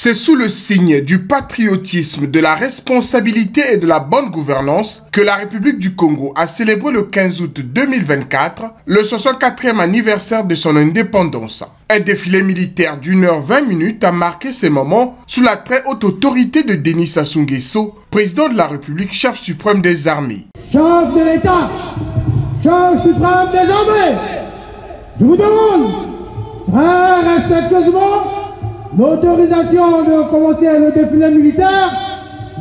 C'est sous le signe du patriotisme, de la responsabilité et de la bonne gouvernance que la République du Congo a célébré le 15 août 2024 le 64e anniversaire de son indépendance. Un défilé militaire d'1h20 a marqué ces moments sous la très haute autorité de Denis Sassou Nguesso, président de la République, chef suprême des armées. Chef de l'État, chef suprême des armées, je vous demande très respectueusement l'autorisation de commencer le défilé militaire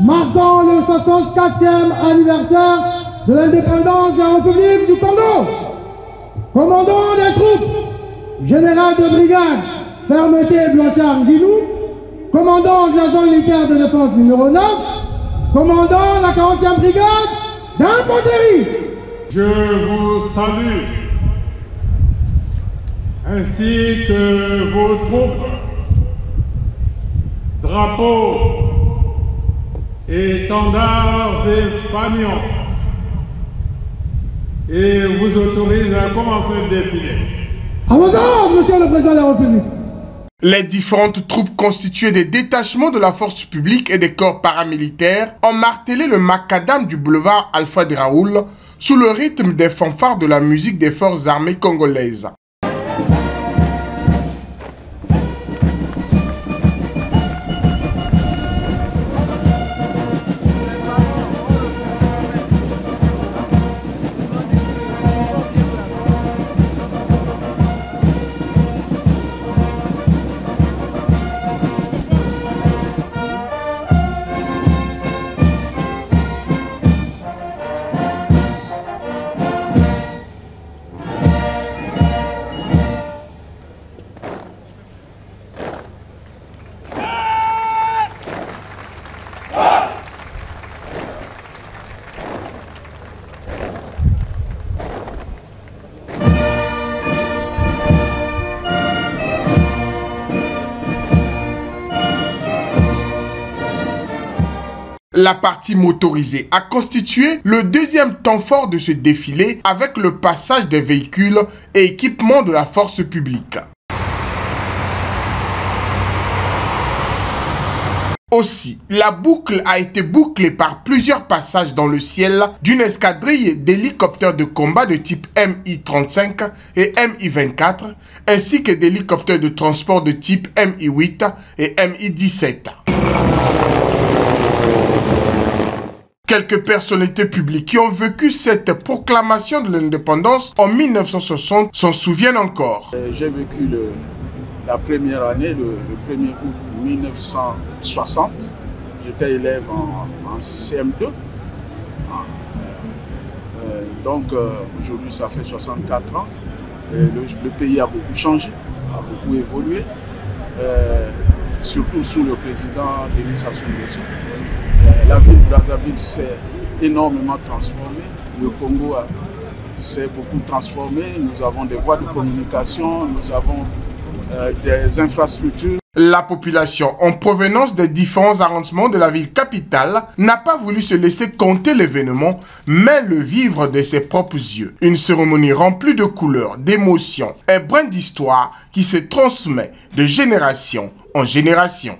marquant le 64e anniversaire de l'indépendance de la République du Congo. Commandant des troupes, général de brigade Fermeté Blanchard Guinou, commandant de la zone militaire de défense numéro 9, commandant la 40e brigade d'infanterie. Je vous salue, ainsi que vos troupes, drapeaux, étendards et fanions, et vous autorise à commencer le défilé. À vos ordres, Monsieur le Président de la République. Les différentes troupes constituées des détachements de la force publique et des corps paramilitaires ont martelé le macadam du boulevard Alfred Raoul sous le rythme des fanfares de la musique des forces armées congolaises. La partie motorisée a constitué le deuxième temps fort de ce défilé avec le passage des véhicules et équipements de la force publique. Aussi, la boucle a été bouclée par plusieurs passages dans le ciel d'une escadrille d'hélicoptères de combat de type Mi-35 et Mi-24, ainsi que d'hélicoptères de transport de type Mi-8 et Mi-17. Quelques personnalités publiques qui ont vécu cette proclamation de l'indépendance en 1960 s'en souviennent encore. J'ai vécu la première année, le 1er août 1960. J'étais élève en CM2. Donc aujourd'hui ça fait 64 ans. Le pays a beaucoup changé, a beaucoup évolué, surtout sous le président Denis Sassou Nguesso. La ville de Brazzaville s'est énormément transformée. Le Congo s'est beaucoup transformé. Nous avons des voies de communication, nous avons des infrastructures. La population en provenance des différents arrondissements de la ville capitale n'a pas voulu se laisser compter l'événement, mais le vivre de ses propres yeux. Une cérémonie remplie de couleurs, d'émotions, un brin d'histoire qui se transmet de génération en génération.